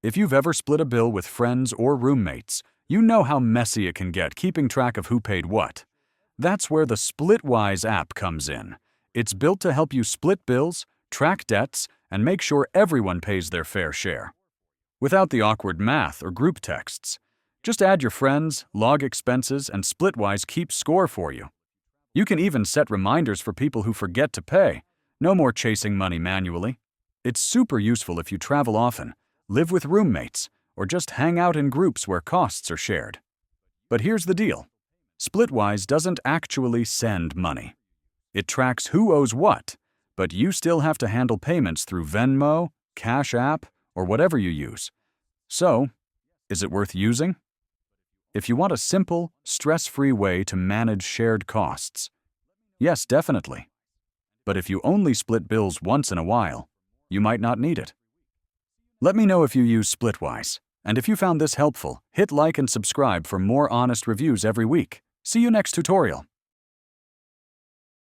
If you've ever split a bill with friends or roommates, you know how messy it can get keeping track of who paid what. That's where the Splitwise app comes in. It's built to help you split bills, track debts, and make sure everyone pays their fair share. Without the awkward math or group texts. Just add your friends, log expenses, and Splitwise keeps score for you. You can even set reminders for people who forget to pay. No more chasing money manually. It's super useful if you travel often, live with roommates, or just hang out in groups where costs are shared. But here's the deal. Splitwise doesn't actually send money. It tracks who owes what, but you still have to handle payments through Venmo, Cash App, or whatever you use. So, is it worth using? If you want a simple, stress-free way to manage shared costs, yes, definitely. But if you only split bills once in a while, you might not need it. Let me know if you use Splitwise, and if you found this helpful, hit like and subscribe for more honest reviews every week. See you next tutorial.